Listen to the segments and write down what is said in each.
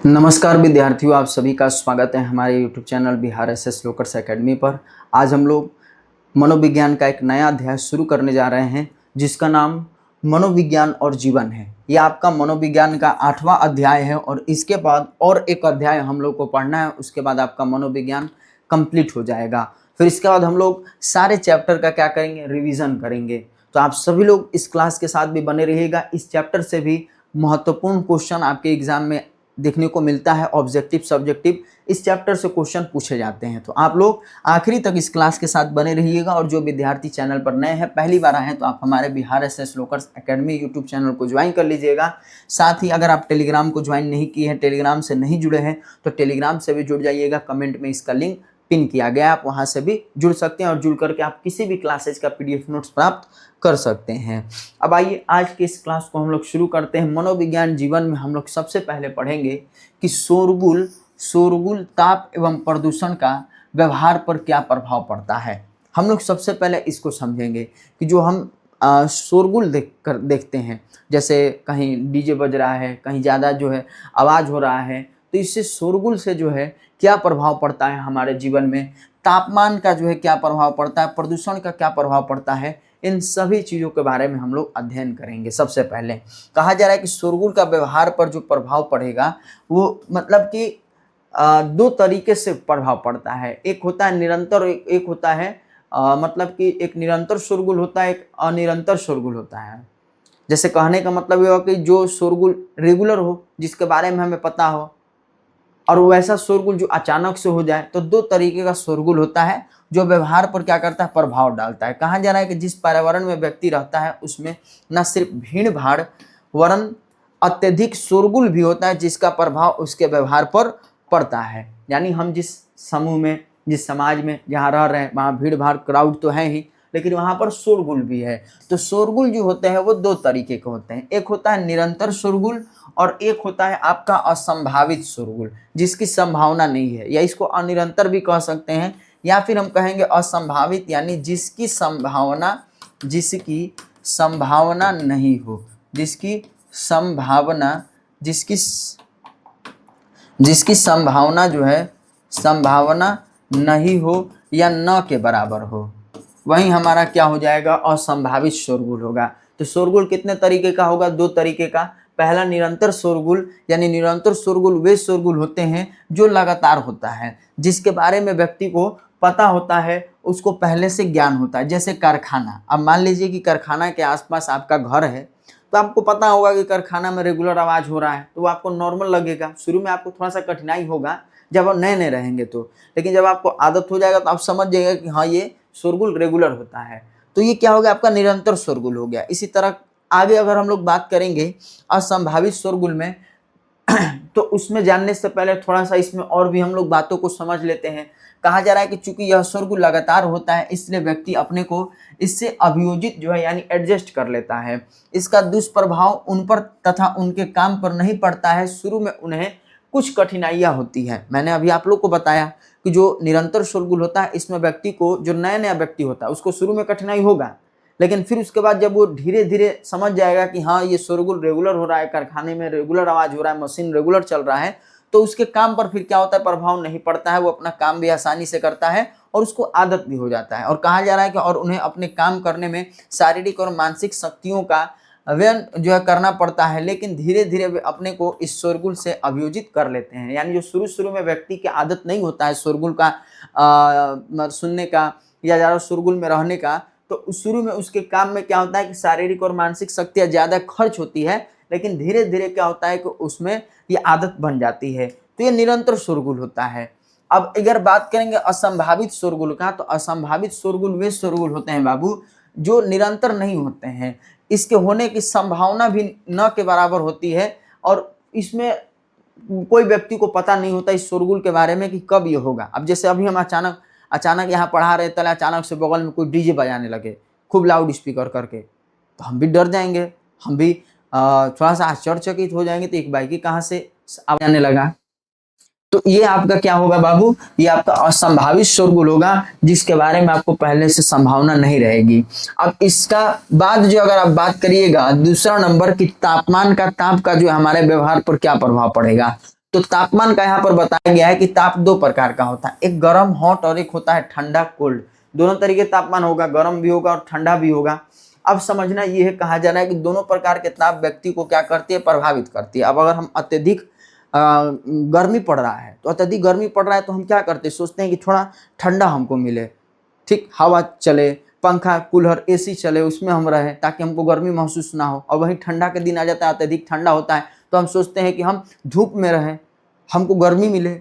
नमस्कार विद्यार्थियों, आप सभी का स्वागत है हमारे YouTube channel Bihar SS lockers academy पर। आज हम लोग मनोविज्ञान का एक नया अध्याय शुरू करने जा रहे हैं जिसका नाम मनोविज्ञान और जीवन है। यह आपका मनोविज्ञान का 8वां अध्याय है और इसके बाद और एक अध्याय हम लोग को पढ़ना है। उसके बाद आपका मनोविज्ञान कंप्लीट हो जाएगा। फिर इसके बाद हम लोग सारे चैप्टर का क्या करेंगे, रिवीजन करेंगे। तो आप सभी लोग इस क्लास के साथ भी बने रहिएगा। इस चैप्टर से भी महत्वपूर्ण क्वेश्चन आपके एग्जाम में देखने को मिलता है। ऑब्जेक्टिव सब्जेक्टिव इस चैप्टर से क्वेश्चन पूछे जाते हैं। तो आप लोग आखिरी तक इस क्लास के साथ बने रहिएगा। और जो विद्यार्थी चैनल पर नए हैं, पहली बार आए हैं, तो आप हमारे Bihar SS lockers academy YouTube channel को ज्वाइन कर लीजिएगा। साथ ही अगर आप टेलीग्राम को ज्वाइन नहीं किए हैं, टेलीग्राम से नहीं जुड़े हैं, तो टेलीग्राम से भी जुड़ जाइएगा। कमेंट में इसका लिंक पिन किया गया है, आप वहां से भी जुड़ सकते हैं और जुड़ करके आप किसी भी क्लासेज का पीडीएफ नोट्स प्राप्त कर सकते हैं। अब आइए आज के इस क्लास को हम लोग शुरू करते हैं। मनोविज्ञान जीवन में हम लोग सबसे पहले पढ़ेंगे कि शोरगुल, ताप एवं प्रदूषण का व्यवहार पर क्या प्रभाव पड़ता है। हम लोग सबसे पहले इसको समझेंगे कि जो हम शोरगुल देखते हैं, जैसे कहीं डीजे बज रहा है, कहीं ज़्यादा जो है आवाज़ हो रहा है, तो इससे शोरगुल से जो है क्या प्रभाव पड़ता है हमारे जीवन में। तापमान का जो है क्या प्रभाव पड़ता है, प्रदूषण का क्या प्रभाव पड़ता है, इन सभी चीज़ों के बारे में हम लोग अध्ययन करेंगे। सबसे पहले कहा जा रहा है कि शोरगुल का व्यवहार पर जो प्रभाव पड़ेगा वो मतलब कि दो तरीके से प्रभाव पड़ता है। एक होता है निरंतर, एक होता है मतलब कि एक निरंतर शोरगुल होता है, एक अनिरंतर शोरगुल होता है। जैसे कहने का मतलब ये हो कि जो शोरगुल रेगुलर हो, जिसके बारे में हमें पता हो, और वैसा शोरगुल जो अचानक से हो जाए। तो दो तरीके का शोरगुल होता है जो व्यवहार पर क्या करता है, प्रभाव डालता है। कहा जा रहा है कि जिस पर्यावरण में व्यक्ति रहता है उसमें न सिर्फ भीड़ भाड़ वरन अत्यधिक शोरगुल भी होता है जिसका प्रभाव उसके व्यवहार पर पड़ता है। यानी हम जिस समूह में, जिस समाज में जहाँ रह रहे हैं वहाँ भीड़ भाड़ क्राउड तो है ही, लेकिन वहाँ पर शोरगुल भी है। तो शोरगुल जो होते हैं वो दो तरीके के होते हैं। एक होता है निरंतर शोरगुल और एक होता है आपका असंभावित शोरगुल, जिसकी संभावना नहीं है, या इसको अनिरंतर भी कह सकते हैं, या फिर हम कहेंगे असंभावित, यानी जिसकी संभावना नहीं हो, जिसकी संभावना जो है संभावना नहीं हो या न के बराबर हो, वहीं हमारा क्या हो जाएगा, असंभावित शोरगुल होगा। तो शोरगुल कितने तरीके का होगा, दो तरीके का। पहला निरंतर शोरगुल, यानी निरंतर शोरगुल वे शोरगुल होते हैं जो लगातार होता है, जिसके बारे में व्यक्ति को पता होता है, उसको पहले से ज्ञान होता है। जैसे कारखाना, अब मान लीजिए कि कारखाना के आसपास आपका घर है, तो आपको पता होगा कि कारखाना में रेगुलर आवाज़ हो रहा है, तो वो आपको नॉर्मल लगेगा। शुरू में आपको थोड़ा सा कठिनाई होगा जब आप नए नए रहेंगे तो, लेकिन जब आपको आदत हो जाएगा तो आप समझ जाइएगा कि हाँ ये शोरगुल रेगुलर होता है। तो ये क्या हो गया, आपका निरंतर शोरगुल हो गया। इसी तरह आगे अगर हम लोग बात करेंगे असंभावित शोरगुल में तो उसमें जानने से पहले थोड़ा सा इसमें और भी हम लोग बातों को समझ लेते हैं। कहा जा रहा है कि चूंकि यह शोरगुल लगातार होता है, इसलिए व्यक्ति अपने को इससे अभियोजित जो है यानी एडजस्ट कर लेता है। इसका दुष्प्रभाव उन पर तथा उनके काम पर नहीं पड़ता है। शुरू में उन्हें कुछ कठिनाइयाँ होती हैं। मैंने अभी आप लोग को बताया कि जो निरंतर शोरगुल होता है, इसमें व्यक्ति को, जो नया नया व्यक्ति होता है, उसको शुरू में कठिनाई होगा, लेकिन फिर उसके बाद जब वो धीरे धीरे समझ जाएगा कि हाँ ये शोरगुल रेगुलर हो रहा है, कारखाने में रेगुलर आवाज़ हो रहा है, मशीन रेगुलर चल रहा है, तो उसके काम पर फिर क्या होता है, प्रभाव नहीं पड़ता है। वो अपना काम भी आसानी से करता है और उसको आदत भी हो जाता है। और कहा जा रहा है कि और उन्हें अपने काम करने में शारीरिक और मानसिक शक्तियों का व्यय जो है करना पड़ता है, लेकिन धीरे धीरे वे अपने को इस शोरगुल से अभियोजित कर लेते हैं। यानी जो शुरू में व्यक्ति की आदत नहीं होता है शोरगुल का सुनने का या ज़्यादा शोरगुल में रहने का, तो शुरू में उसके काम में क्या होता है कि शारीरिक और मानसिक शक्तियाँ ज़्यादा खर्च होती है, लेकिन धीरे धीरे क्या होता है कि उसमें ये आदत बन जाती है। तो ये निरंतर शोरगुल होता है। अब अगर बात करेंगे असंभावित शोरगुल का, तो असंभावित शोरगुल वे शोरगुल होते हैं बाबू जो निरंतर नहीं होते हैं। इसके होने की संभावना भी न के बराबर होती है, और इसमें कोई व्यक्ति को पता नहीं होता इस शोरगुल के बारे में कि कब ये होगा। अब जैसे अभी हम अचानक यहाँ पढ़ा रहे थे, अचानक से बगल में कोई डीजे बजाने लगे खूब लाउड स्पीकर करके, तो हम भी डर जाएंगे, हम भी थोड़ा सा आश्चर्यचकित हो जाएंगे। तो एक बाइक कहाँ से आवाज आने लगा, तो ये आपका क्या होगा बाबू, ये आपका असंभावित शोरगुल होगा, जिसके बारे में आपको पहले से संभावना नहीं रहेगी। अब इसका बाद जो अगर आप बात करिएगा दूसरा नंबर की ताप का जो हमारे व्यवहार पर क्या प्रभाव पड़ेगा, तो तापमान का यहाँ पर बताया गया है कि ताप दो प्रकार का होता है, एक गर्म हॉट और एक होता है ठंडा कोल्ड। दोनों तरीके तापमान होगा, गर्म भी होगा और ठंडा भी होगा। अब समझना ये है, कहा जा रहा है कि दोनों प्रकार के ताप व्यक्ति को क्या करती है, प्रभावित करती है। अब अगर हम अत्यधिक गर्मी पड़ रहा है, तो अत्यधिक गर्मी पड़ रहा है तो हम क्या करते हैं, सोचते हैं कि थोड़ा ठंडा हमको मिले, ठीक, हवा चले, पंखा कूलर एसी चले, उसमें हम रहें ताकि हमको गर्मी महसूस ना हो। और वहीं ठंडा के दिन आ जाता है, अत्यधिक ठंडा होता है, तो हम सोचते हैं कि हम धूप में रहें, हमको गर्मी मिले।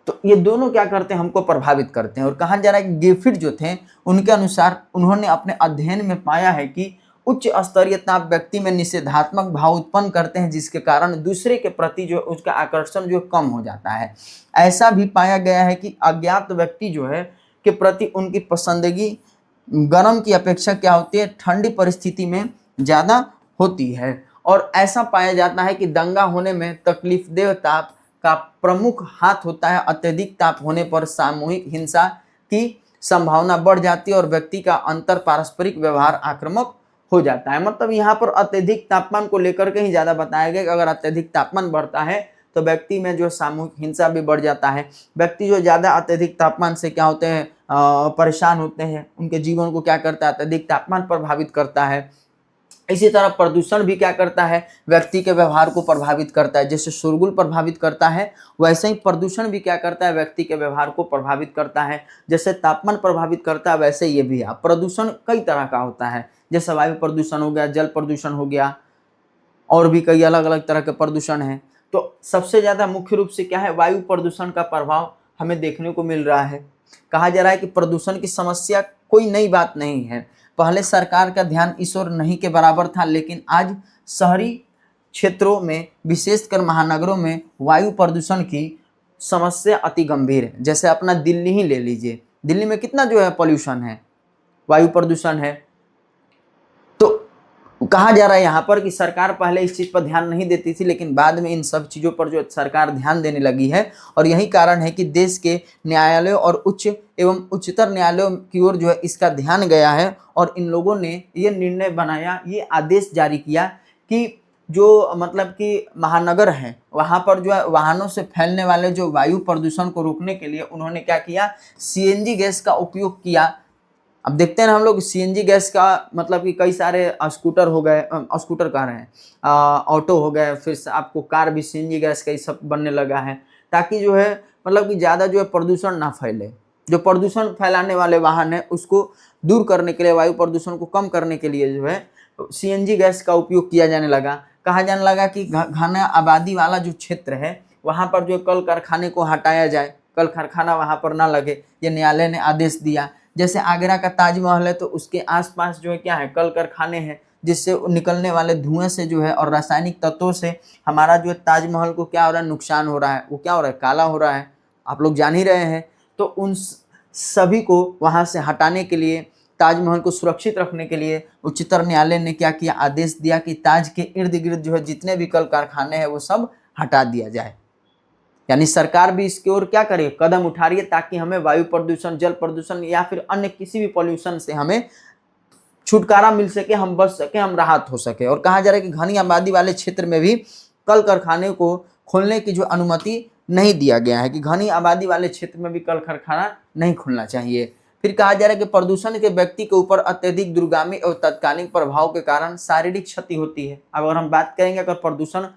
तो ये दोनों क्या करते हैं, हमको प्रभावित करते हैं। और कहा जा रहा है कि गिरफिट जो थे, उनके अनुसार उन्होंने अपने अध्ययन में पाया है कि उच्च स्तरीय ताप व्यक्ति में निषेधात्मक भाव उत्पन्न करते हैं, जिसके कारण दूसरे के प्रति जो उसका आकर्षण जो कम हो जाता है। ऐसा भी पाया गया है कि अज्ञात व्यक्ति जो है के प्रति उनकी पसंदगी गर्म की अपेक्षा क्या होती है, ठंडी परिस्थिति में ज़्यादा होती है। और ऐसा पाया जाता है कि दंगा होने में तकलीफदेह ताप का प्रमुख हाथ होता है। अत्यधिक ताप होने पर सामूहिक हिंसा की संभावना बढ़ जाती है और व्यक्ति का अंतर पारस्परिक व्यवहार आक्रामक हो जाता है। मतलब यहाँ पर अत्यधिक तापमान को लेकर के ही ज़्यादा बताया गया कि अगर अत्यधिक तापमान बढ़ता है तो व्यक्ति में जो सामूहिक हिंसा भी बढ़ जाता है। व्यक्ति जो ज़्यादा अत्यधिक तापमान से क्या होते हैं, परेशान होते हैं, उनके जीवन को क्या करता है, अत्यधिक तापमान प्रभावित करता है। इसी तरह प्रदूषण भी क्या करता है, व्यक्ति के व्यवहार को प्रभावित करता है। जैसे शोरगुल प्रभावित करता है, वैसे ही प्रदूषण भी क्या करता है, व्यक्ति के व्यवहार को प्रभावित करता है। जैसे तापमान प्रभावित करता है, वैसे ये भी है। प्रदूषण कई तरह का होता है, जैसे वायु प्रदूषण हो गया, जल प्रदूषण हो गया, और भी कई अलग अलग तरह के प्रदूषण हैं। तो सबसे ज़्यादा मुख्य रूप से क्या है, वायु प्रदूषण का प्रभाव हमें देखने को मिल रहा है। कहा जा रहा है कि प्रदूषण की समस्या कोई नई बात नहीं है। पहले सरकार का ध्यान इस ओर नहीं के बराबर था, लेकिन आज शहरी क्षेत्रों में, विशेषकर महानगरों में वायु प्रदूषण की समस्या अति गंभीर है। जैसे अपना दिल्ली ही ले लीजिए, दिल्ली में कितना जो है पॉल्यूशन है, वायु प्रदूषण है। तो कहा जा रहा है यहाँ पर कि सरकार पहले इस चीज़ पर ध्यान नहीं देती थी, लेकिन बाद में इन सब चीज़ों पर जो सरकार ध्यान देने लगी है। और यही कारण है कि देश के न्यायालयों और उच्च एवं उच्चतर न्यायालयों की ओर जो है इसका ध्यान गया है। और इन लोगों ने ये निर्णय बनाया, ये आदेश जारी किया कि जो मतलब कि महानगर हैं, वहाँ पर जो है वाहनों से फैलने वाले जो वायु प्रदूषण को रोकने के लिए उन्होंने क्या किया, सीएनजी गैस का उपयोग किया। अब देखते हैं ना हम लोग, सीएनजी गैस का मतलब कि कई सारे स्कूटर हो गए, स्कूटर कह रहे हैं, ऑटो हो गए, फिर से आपको कार भी सीएनजी गैस का ही सब बनने लगा है, ताकि जो है मतलब कि ज़्यादा जो है प्रदूषण ना फैले। जो प्रदूषण फैलाने वाले वाहन है उसको दूर करने के लिए, वायु प्रदूषण को कम करने के लिए जो है सीएनजी गैस का उपयोग किया जाने लगा। कहा जाने लगा कि घना आबादी वाला जो क्षेत्र है वहाँ पर जो कल कारखाने को हटाया जाए, कल कारखाना वहाँ पर ना लगे, ये न्यायालय ने आदेश दिया। जैसे आगरा का ताजमहल है, तो उसके आसपास जो है क्या है, कल कारखाने हैं, जिससे निकलने वाले धुएं से जो है और रासायनिक तत्वों से हमारा जो है ताजमहल को क्या हो रहा है, नुकसान हो रहा है, वो क्या हो रहा है, काला हो रहा है, आप लोग जान ही रहे हैं। तो उन सभी को वहाँ से हटाने के लिए, ताजमहल को सुरक्षित रखने के लिए उच्चतम न्यायालय ने क्या किया, आदेश दिया कि ताज के इर्द गिर्द जो है जितने भी कल कारखाने हैं वो सब हटा दिया जाए। यानी सरकार भी इसकी ओर क्या करे, कदम उठा रही है, ताकि हमें वायु प्रदूषण, जल प्रदूषण या फिर अन्य किसी भी पॉल्यूशन से हमें छुटकारा मिल सके, हम बच सके, हम राहत हो सके। और कहा जा रहा है कि घनी आबादी वाले क्षेत्र में भी कल कारखाने को खोलने की जो अनुमति नहीं दिया गया है, कि घनी आबादी वाले क्षेत्र में भी कल कारखाना नहीं खुलना चाहिए। फिर कहा जा रहा है कि प्रदूषण के व्यक्ति के ऊपर अत्यधिक दूरगामी और तत्कालीन प्रभाव के कारण शारीरिक क्षति होती है। अब अगर हम बात करेंगे, अगर प्रदूषण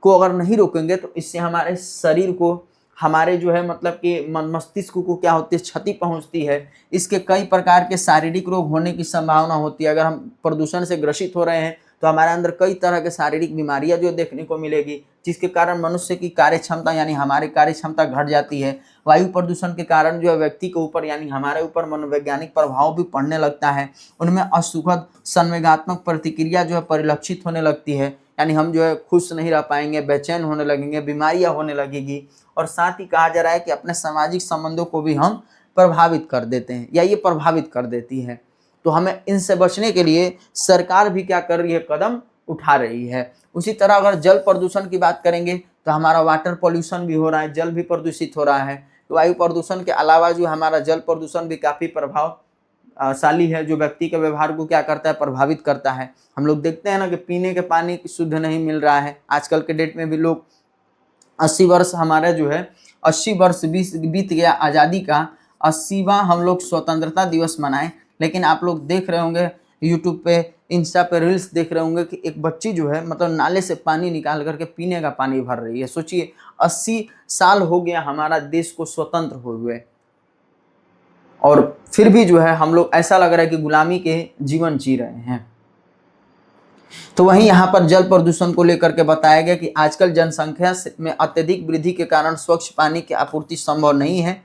को अगर नहीं रोकेंगे तो इससे हमारे शरीर को, हमारे जो है मतलब कि मस्तिष्क को क्या होती है, क्षति पहुंचती है। इसके कई प्रकार के शारीरिक रोग होने की संभावना होती है। अगर हम प्रदूषण से ग्रसित हो रहे हैं तो हमारे अंदर कई तरह के शारीरिक बीमारियां जो देखने को मिलेगी, जिसके कारण मनुष्य की कार्य क्षमता यानी हमारी कार्य क्षमता घट जाती है। वायु प्रदूषण के कारण जो है व्यक्ति के ऊपर यानी हमारे ऊपर मनोवैज्ञानिक प्रभाव भी पड़ने लगता है। उनमें असुखद संवेगात्मक प्रतिक्रिया जो है परिलक्षित होने लगती है, यानी हम जो है खुश नहीं रह पाएंगे, बेचैन होने लगेंगे, बीमारियां होने लगेगी। और साथ ही कहा जा रहा है कि अपने सामाजिक संबंधों को भी हम प्रभावित कर देते हैं, या ये प्रभावित कर देती है। तो हमें इनसे बचने के लिए सरकार भी क्या कर रही है, कदम उठा रही है। उसी तरह अगर जल प्रदूषण की बात करेंगे तो हमारा वाटर पॉल्यूशन भी हो रहा है, जल भी प्रदूषित हो रहा है। तो वायु प्रदूषण के अलावा जो हमारा जल प्रदूषण भी काफ़ी प्रभावशाली है, जो व्यक्ति के व्यवहार को क्या करता है, प्रभावित करता है। हम लोग देखते हैं ना कि पीने के पानी शुद्ध नहीं मिल रहा है। आजकल के डेट में भी लोग 80 वर्ष हमारा जो है 80 वर्ष बीत गया आज़ादी का, 80वां हम लोग स्वतंत्रता दिवस मनाएं। लेकिन आप लोग देख रहे होंगे यूट्यूब पे, इंस्टा पे रील्स देख रहे होंगे कि एक बच्ची जो है मतलब नाले से पानी निकाल करके पीने का पानी भर रही है। सोचिए 80 साल हो गया हमारा देश को स्वतंत्र हुए, और फिर भी जो है हम लोग ऐसा लग रहा है कि गुलामी के जीवन जी रहे हैं। तो वहीं यहाँ पर जल प्रदूषण को लेकर के बताया गया कि आजकल जनसंख्या में अत्यधिक वृद्धि के कारण स्वच्छ पानी की आपूर्ति संभव नहीं है।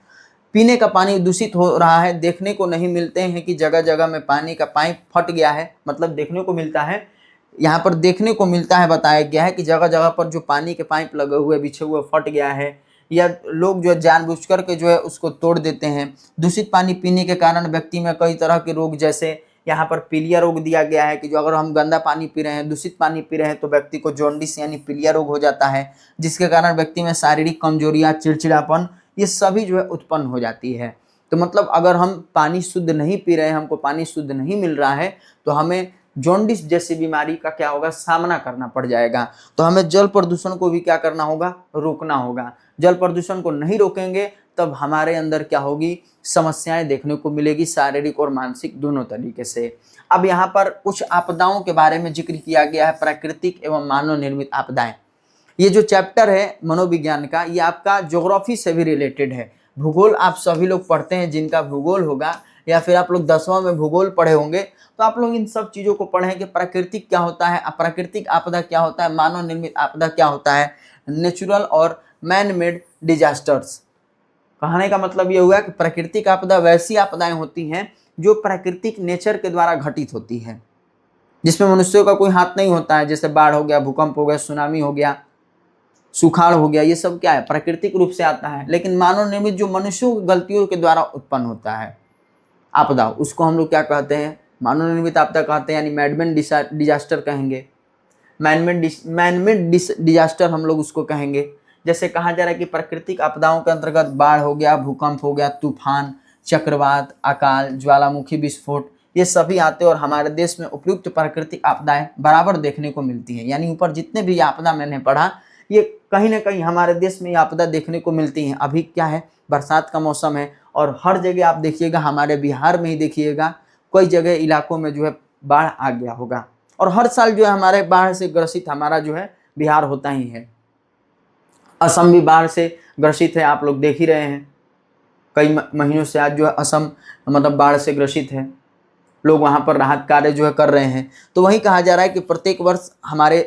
पीने का पानी दूषित हो रहा है। देखने को नहीं मिलते हैं कि जगह जगह में पानी का पाइप फट गया है, मतलब देखने को मिलता है, यहाँ पर देखने को मिलता है, बताया गया है कि जगह जगह पर जो पानी के पाइप लगे हुए बिछे हुए फट गया है, या लोग जो है जानबूझ करके जो है उसको तोड़ देते हैं। दूषित पानी पीने के कारण व्यक्ति में कई तरह के रोग, जैसे यहाँ पर पीलिया रोग दिया गया है कि जो अगर हम गंदा पानी पी रहे हैं, दूषित पानी पी रहे हैं, तो व्यक्ति को जॉन्डिस यानी पीलिया रोग हो जाता है, जिसके कारण व्यक्ति में शारीरिक कमजोरियाँ, चिड़चिड़ापन, ये सभी जो है उत्पन्न हो जाती है। तो मतलब अगर हम पानी शुद्ध नहीं पी रहे हैं, हमको पानी शुद्ध नहीं मिल रहा है, तो हमें जॉन्डिस जैसी बीमारी का क्या होगा, सामना करना पड़ जाएगा। तो हमें जल प्रदूषण को भी क्या करना होगा, रोकना होगा। जल प्रदूषण को नहीं रोकेंगे तब हमारे अंदर क्या होगी, समस्याएं देखने को मिलेगी, शारीरिक और मानसिक दोनों तरीके से। अब यहाँ पर कुछ आपदाओं के बारे में जिक्र किया गया है, प्राकृतिक एवं मानव निर्मित आपदाएं। ये जो चैप्टर है मनोविज्ञान का, ये आपका ज्योग्राफी से भी रिलेटेड है। भूगोल आप सभी लोग पढ़ते हैं, जिनका भूगोल होगा, या फिर आप लोग 10वां में भूगोल पढ़े होंगे, तो आप लोग इन सब चीज़ों को पढ़ें कि प्राकृतिक क्या होता है, प्राकृतिक आपदा क्या होता है, मानव निर्मित आपदा क्या होता है, नेचुरल और मैन मेड डिजास्टर्स। कहने का मतलब ये हुआ कि प्राकृतिक आपदा वैसी आपदाएं होती हैं जो प्राकृतिक नेचर के द्वारा घटित होती है, जिसमें मनुष्यों का कोई हाथ नहीं होता है, जैसे बाढ़ हो गया, भूकंप हो गया, सुनामी हो गया, सुखाड़ हो गया, ये सब क्या है, प्राकृतिक रूप से आता है। लेकिन मानव निर्मित जो मनुष्यों की गलतियों के द्वारा उत्पन्न होता है आपदा, उसको हम लोग क्या कहते हैं, मानव निर्मित आपदा कहते हैं, यानी मैनमेड डिजास्टर कहेंगे, मैनमेड डिजास्टर हम लोग उसको कहेंगे। जैसे कहा जा रहा है कि प्राकृतिक आपदाओं के अंतर्गत बाढ़ हो गया, भूकंप हो गया, तूफान, चक्रवात, अकाल, ज्वालामुखी विस्फोट, ये सभी आते हैं, और हमारे देश में उपयुक्त प्राकृतिक आपदाएं बराबर देखने को मिलती हैं। यानी ऊपर जितने भी आपदा मैंने पढ़ा, ये कहीं ना कहीं हमारे देश में ये आपदा देखने को मिलती हैं। अभी क्या है, बरसात का मौसम है, और हर जगह आप देखिएगा, हमारे बिहार में ही देखिएगा, कई जगह इलाकों में जो है बाढ़ आ गया होगा, और हर साल जो है हमारे बाढ़ से ग्रसित हमारा जो है बिहार होता ही है। असम भी बाढ़ से ग्रसित है, आप लोग देख ही रहे हैं, कई महीनों से आज जो है असम मतलब बाढ़ से ग्रसित है, लोग वहाँ पर राहत कार्य जो है कर रहे हैं। तो वही कहा जा रहा है कि प्रत्येक वर्ष हमारे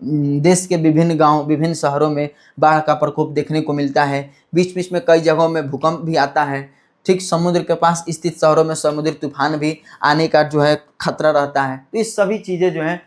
देश के विभिन्न गांव, विभिन्न शहरों में बाढ़ का प्रकोप देखने को मिलता है। बीच बीच में कई जगहों में भूकंप भी आता है। ठीक समुद्र के पास स्थित शहरों में समुद्री तूफान भी आने का जो है खतरा रहता है। तो ये सभी चीज़ें जो हैं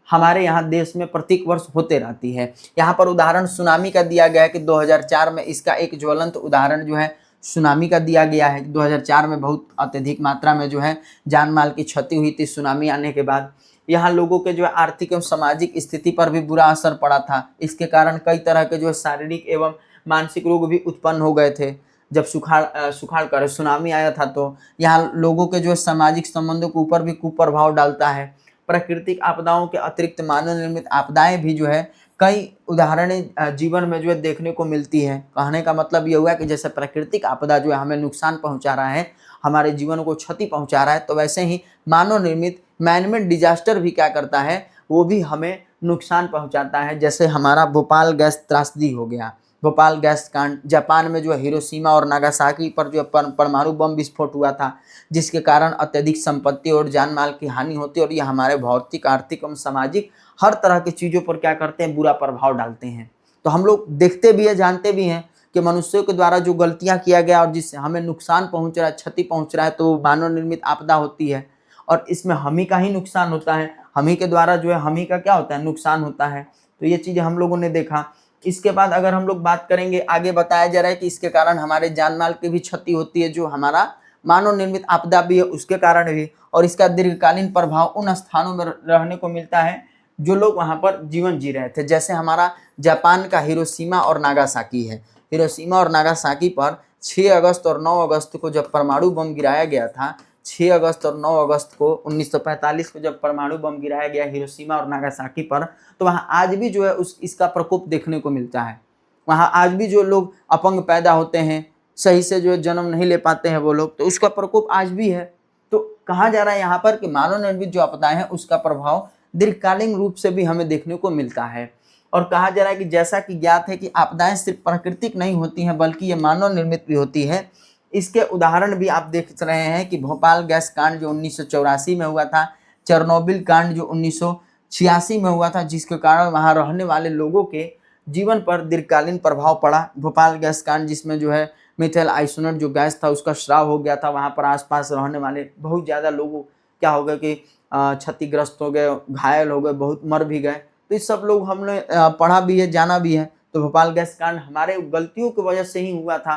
हमारे यहाँ देश में प्रत्येक वर्ष होते रहती है। यहाँ पर उदाहरण सुनामी का दिया गया है कि 2004 में इसका एक ज्वलंत उदाहरण जो है सुनामी का दिया गया है। 2004 में बहुत अत्यधिक मात्रा में जो है जान माल की क्षति हुई थी सुनामी आने के बाद। यहाँ लोगों के जो है आर्थिक एवं सामाजिक स्थिति पर भी बुरा असर पड़ा था। इसके कारण कई तरह के जो है शारीरिक एवं मानसिक रोग भी उत्पन्न हो गए थे। जब सुखाड़ कर सुनामी आया था, तो यहाँ लोगों के जो है सामाजिक संबंधों के ऊपर भी कुप्रभाव डालता है। प्राकृतिक आपदाओं के अतिरिक्त मानव निर्मित आपदाएं भी जो है कई उदाहरणें जीवन में जो है देखने को मिलती है। कहने का मतलब ये हुआ कि जैसे प्राकृतिक आपदा जो है हमें नुकसान पहुंचा रहा है, हमारे जीवन को क्षति पहुंचा रहा है, तो वैसे ही मानव निर्मित मैनमेड डिजास्टर भी क्या करता है, वो भी हमें नुकसान पहुंचाता है। जैसे हमारा भोपाल गैस त्रासदी हो गया, भोपाल गैस कांड, जापान में जो है हिरोशिमा और नागासाकी पर जो परमाणु बम विस्फोट हुआ था, जिसके कारण अत्यधिक संपत्ति और जान माल की हानि होती है, और ये हमारे भौतिक, आर्थिक एवं सामाजिक हर तरह की चीज़ों पर क्या करते हैं, बुरा प्रभाव डालते हैं। तो हम लोग देखते भी हैं, जानते भी हैं कि मनुष्यों के द्वारा जो गलतियां किया गया और जिससे हमें नुकसान पहुंच रहा है, क्षति पहुंच रहा है, तो मानव निर्मित आपदा होती है, और इसमें हम ही का ही नुकसान होता है, हम ही के द्वारा जो है हम ही का क्या होता है, नुकसान होता है। तो ये चीज़ें हम लोगों ने देखा। इसके बाद अगर हम लोग बात करेंगे, आगे बताया जा रहा है कि इसके कारण हमारे जान माल की भी क्षति होती है, जो हमारा मानव निर्मित आपदा भी है उसके कारण भी, और इसका दीर्घकालीन प्रभाव उन स्थानों में रहने को मिलता है जो लोग वहाँ पर जीवन जी रहे थे। जैसे हमारा जापान का हिरोशिमा और नागासाकी है। हिरोशिमा और नागासाकी पर 6 अगस्त और 9 अगस्त को जब परमाणु बम गिराया गया था, 6 अगस्त और 9 अगस्त को 1945 को जब परमाणु बम गिराया गया हिरोशिमा और नागासाकी पर, तो वहाँ आज भी जो है इसका प्रकोप देखने को मिलता है। वहाँ आज भी जो लोग अपंग पैदा होते हैं, सही से जो जन्म नहीं ले पाते हैं वो लोग, तो उसका प्रकोप आज भी है। तो कहा जा रहा है यहाँ पर कि मानव निर्मित जो आपदाएं हैं उसका प्रभाव दीर्घकालीन रूप से भी हमें देखने को मिलता है। और कहा जा रहा है कि जैसा कि ज्ञात है कि आपदाएं सिर्फ प्राकृतिक नहीं होती हैं बल्कि ये मानव निर्मित भी होती है। इसके उदाहरण भी आप देख रहे हैं कि भोपाल गैस कांड जो 1984 में हुआ था, चेरनोबिल कांड जो 1986 में हुआ था, जिसके कारण वहाँ रहने वाले लोगों के जीवन पर दीर्घकालीन प्रभाव पड़ा। भोपाल गैस कांड जिसमें जो है मिथाइल आइसोनेट जो गैस था उसका स्राव हो गया था, वहाँ पर आसपास रहने वाले बहुत ज़्यादा लोगों क्या हो गया कि क्षतिग्रस्त हो गए, घायल हो गए, बहुत मर भी गए। तो ये सब लोग हमने पढ़ा भी है, जाना भी है। तो भोपाल गैस कांड हमारे गलतियों की वजह से ही हुआ था।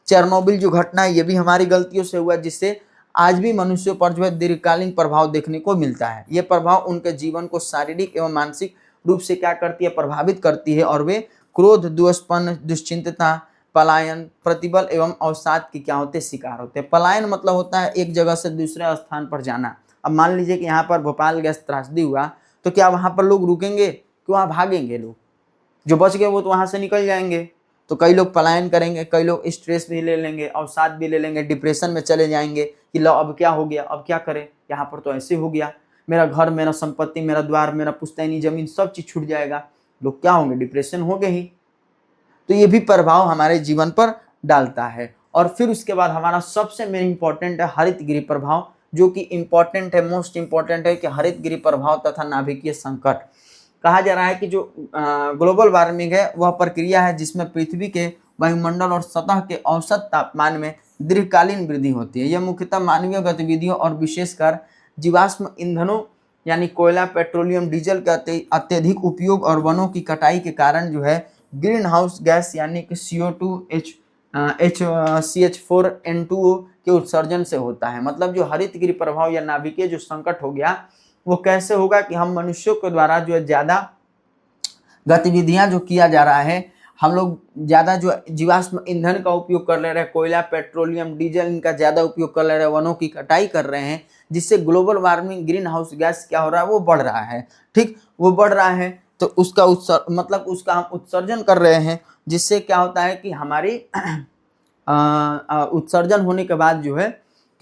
चेरनोबिल जो घटना है ये भी हमारी गलतियों से हुआ, जिससे आज भी मनुष्यों पर जो है दीर्घकालीन प्रभाव देखने को मिलता है। ये प्रभाव उनके जीवन को शारीरिक एवं मानसिक रूप से क्या करती है, प्रभावित करती है, और वे क्रोध, दुष्पन्न, दुश्चिंतता, पलायन, प्रतिबल एवं अवसाद की क्या होते शिकार होते हैं। पलायन मतलब होता है एक जगह से दूसरे स्थान पर जाना। अब मान लीजिए कि यहाँ पर भोपाल गैस त्रासदी हुआ तो क्या वहाँ पर लोग रुकेंगे कि वहाँ भागेंगे? लोग जो बच गए वो तो वहाँ से निकल जाएंगे। तो कई लोग पलायन करेंगे, कई लोग स्ट्रेस भी ले लेंगे, अवसाद भी ले लेंगे, डिप्रेशन में चले जाएंगे कि लो अब क्या हो गया, अब क्या करें, यहाँ पर तो ऐसे हो गया, मेरा घर, मेरा संपत्ति, मेरा द्वार, मेरा पुश्तैनी जमीन सब चीज़ छूट जाएगा। लोग क्या होंगे, डिप्रेशन हो गए ही। तो ये भी प्रभाव हमारे जीवन पर डालता है। और फिर उसके बाद हमारा सबसे मेन इंपॉर्टेंट है हरित गृह प्रभाव, जो कि इम्पॉर्टेंट है, मोस्ट इम्पॉर्टेंट है कि हरित गृह प्रभाव तथा नाभिकीय संकट। कहा जा रहा है कि जो ग्लोबल वार्मिंग है वह प्रक्रिया है जिसमें पृथ्वी के वायुमंडल और सतह के औसत तापमान में दीर्घकालीन वृद्धि होती है। यह मुख्यतः मानवीय गतिविधियों और विशेषकर जीवाश्म ईंधनों यानी कोयला, पेट्रोलियम, डीजल के अत्यधिक उपयोग और वनों की कटाई के कारण जो है ग्रीन हाउस गैस यानी कि CO2 CH4N2O के उत्सर्जन से होता है। मतलब जो हरित गृह प्रभाव या नाभिकीय जो संकट हो गया वो कैसे होगा कि हम मनुष्यों के द्वारा जो है ज़्यादा गतिविधियां जो किया जा रहा है, हम लोग ज़्यादा जो जीवाश्म ईंधन का उपयोग कर ले रहे हैं, कोयला, पेट्रोलियम, डीजल, इनका ज़्यादा उपयोग कर ले रहे हैं, वनों की कटाई कर रहे हैं, जिससे global warming, green house gas क्या हो रहा है, वो बढ़ रहा है। ठीक, वो बढ़ रहा है तो उसका उसका हम उत्सर्जन कर रहे हैं, जिससे क्या होता है कि हमारी उत्सर्जन होने के बाद जो है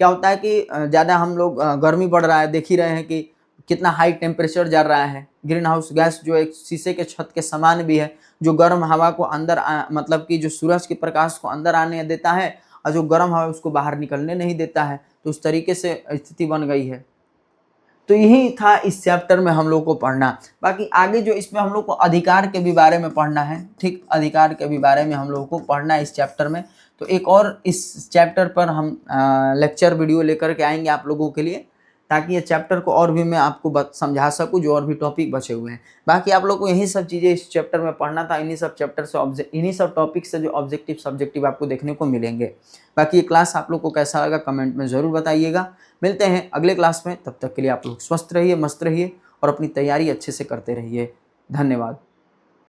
क्या होता है कि ज़्यादा हम लोग गर्मी बढ़ रहा है। देख ही रहे हैं कि कितना हाई टेम्परेचर जा रहा है। ग्रीन हाउस गैस जो एक शीशे के छत के समान भी है, जो गर्म हवा को अंदर मतलब कि जो सूरज के प्रकाश को अंदर आने देता है और जो गर्म हवा उसको बाहर निकलने नहीं देता है। तो उस तरीके से स्थिति बन गई है। तो यही था इस चैप्टर में हम लोग को पढ़ना। बाकी आगे जो इसमें हम लोग को अधिकार के भी बारे में पढ़ना है। ठीक, अधिकार के भी बारे में हम लोगों को पढ़ना है इस चैप्टर में। तो एक और इस चैप्टर पर हम लेक्चर वीडियो लेकर के आएंगे आप लोगों के लिए, ताकि ये चैप्टर को और भी मैं आपको समझा सकूं, जो और भी टॉपिक बचे हुए हैं। बाकी आप लोग को यही सब चीज़ें इस चैप्टर में पढ़ना था। इन्हीं सब चैप्टर से इन्हीं सब टॉपिक से जो ऑब्जेक्टिव सब्जेक्टिव आपको देखने को मिलेंगे। बाकी ये क्लास आप लोग को कैसा लगा कमेंट में ज़रूर बताइएगा। मिलते हैं अगले क्लास में, तब तक के लिए आप लोग स्वस्थ रहिए, मस्त रहिए और अपनी तैयारी अच्छे से करते रहिए। धन्यवाद।